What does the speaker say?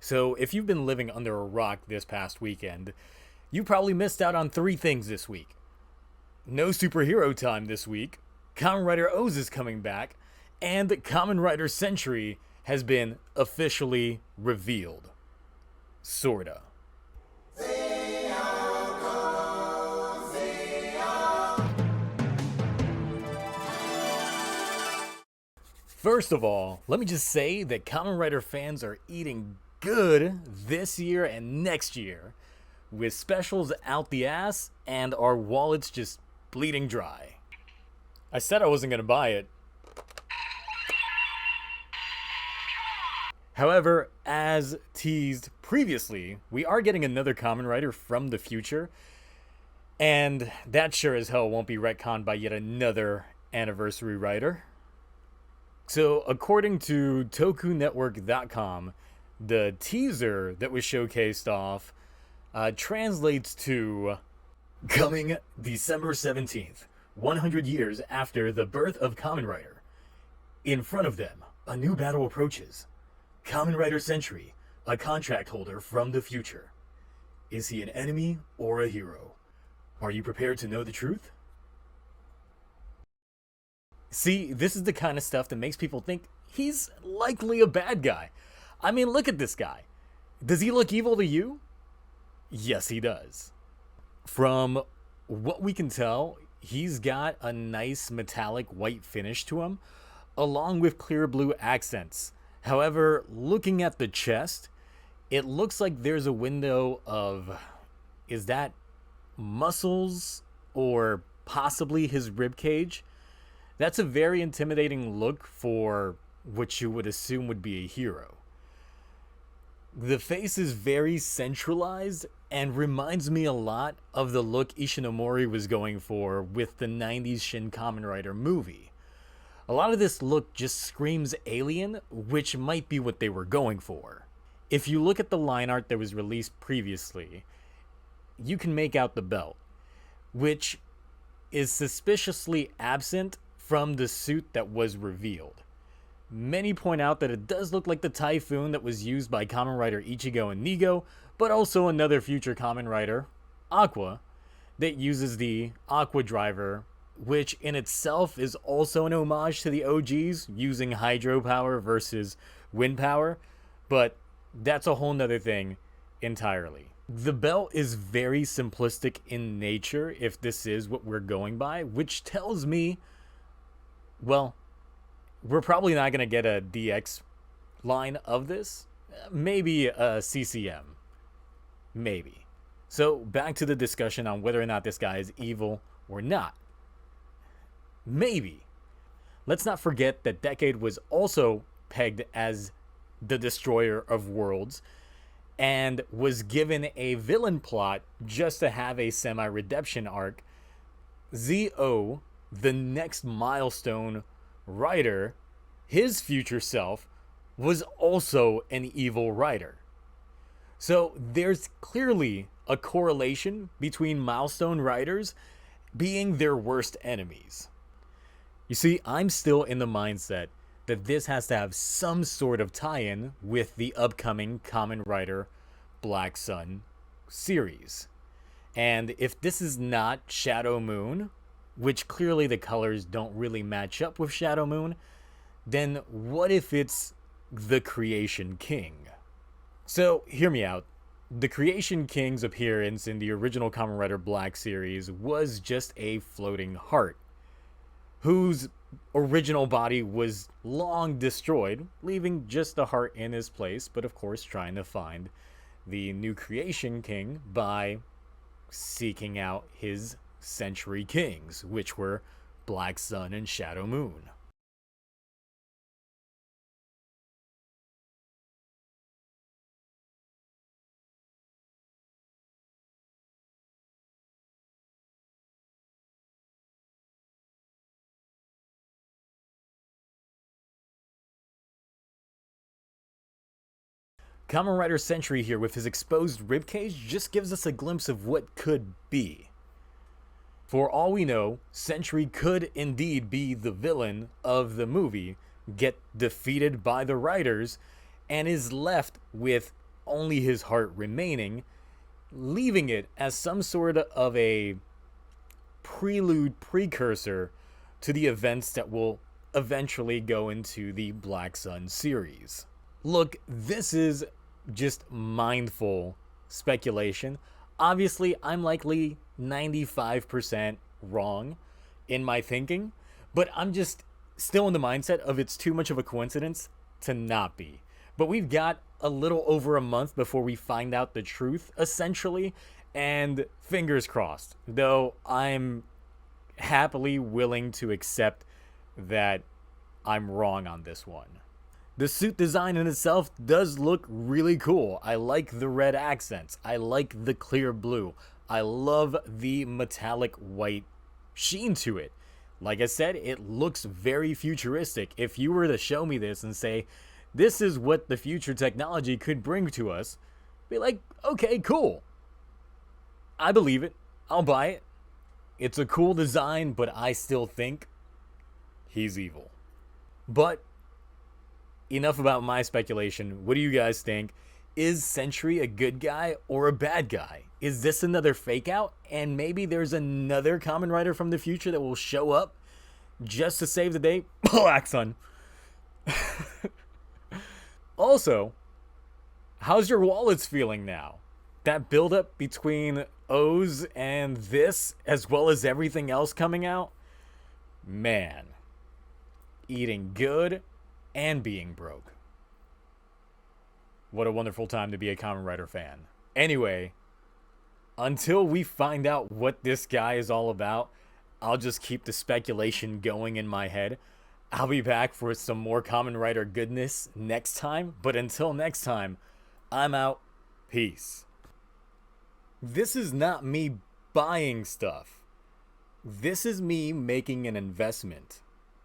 So, if you've been living under a rock this past weekend, you probably missed out on three things this week. No superhero time this week, Kamen Rider O's is coming back, and Kamen Rider Century has been officially revealed. Sorta. First of all, let me just say that Kamen Rider fans are eating good this year and next year, with specials out the ass and our wallets just bleeding dry. I said I wasn't going to buy it. However, as teased previously, we are getting another Kamen Rider from the future, and that sure as hell won't be retconned by yet another anniversary rider. So, according to TokuNetwork.com, the teaser that was showcased off translates to coming December 17th, 100 years after the birth of Kamen Rider. In front of them, a new battle approaches. Kamen Rider Century, a contract holder from the future. Is he an enemy or a hero? Are you prepared to know the truth? See, this is the kind of stuff that makes people think he's likely a bad guy. I mean, look at this guy. Does he look evil to you? Yes, he does. From what we can tell, he's got a nice metallic white finish to him, along with clear blue accents. However, looking at the chest, it looks like there's a window of, is that muscles or possibly his rib cage? That's a very intimidating look for what you would assume would be a hero. The face is very centralized and reminds me a lot of the look Ishinomori was going for with the 90s Shin Kamen Rider movie. A lot of this look just screams alien, which might be what they were going for. If you look at the line art that was released previously, you can make out the belt, which is suspiciously absent from the suit that was revealed. Many point out that it does look like the Typhoon that was used by Kamen Rider Ichigo and Nigo, but also another future Kamen Rider, Aqua, that uses the Aqua Driver, which in itself is also an homage to the OGs, using hydropower versus wind power, but that's a whole nother thing entirely. The belt is very simplistic in nature, if this is what we're going by, which tells me, well, we're probably not going to get a DX line of this. Maybe a CCM. Maybe. So, back to the discussion on whether or not this guy is evil or not. Maybe. Let's not forget that Decade was also pegged as the destroyer of worlds and was given a villain plot just to have a semi-redemption arc. ZO, the next milestone rider, his future self, was also an evil rider. So there's clearly a correlation between milestone riders being their worst enemies. You see, I'm still in the mindset that this has to have some sort of tie-in with the upcoming Kamen Rider Black Sun series. And if this is not Shadow Moon, which clearly the colors don't really match up with Shadow Moon, then what if it's the Creation King? So, hear me out. The Creation King's appearance in the original Kamen Rider Black series was just a floating heart, whose original body was long destroyed, leaving just the heart in his place, but of course trying to find the new Creation King by seeking out his Century Kings, which were Black Sun and Shadow Moon. Kamen Rider Century here with his exposed ribcage just gives us a glimpse of what could be. For all we know, Century could indeed be the villain of the movie, get defeated by the writers, and is left with only his heart remaining, leaving it as some sort of a precursor to the events that will eventually go into the Black Sun series. Look, this is just mindful speculation. Obviously, I'm likely 95% wrong in my thinking, but I'm just still in the mindset of it's too much of a coincidence to not be. But we've got a little over a month before we find out the truth, essentially, and fingers crossed. Though I'm happily willing to accept that I'm wrong on this one. The suit design in itself does look really cool. I like the red accents. I like the clear blue. I love the metallic white sheen to it. Like I said, it looks very futuristic. If you were to show me this and say, this is what the future technology could bring to us, be like, okay, cool. I believe it. I'll buy it. It's a cool design, but I still think he's evil. But enough about my speculation. What do you guys think? Is Sentry a good guy or a bad guy? Is this another fake out? And maybe there's another Kamen Rider from the future that will show up just to save the day? Black Sun. Also, how's your wallets feeling now? That buildup between O's and this, as well as everything else coming out? Man. Eating good and being broke. What a wonderful time to be a Kamen Rider fan. Anyway, until we find out what this guy is all about, I'll just keep the speculation going in my head. I'll be back for some more Kamen Rider goodness next time, but until next time, I'm out. Peace. This is not me buying stuff. This is me making an investment.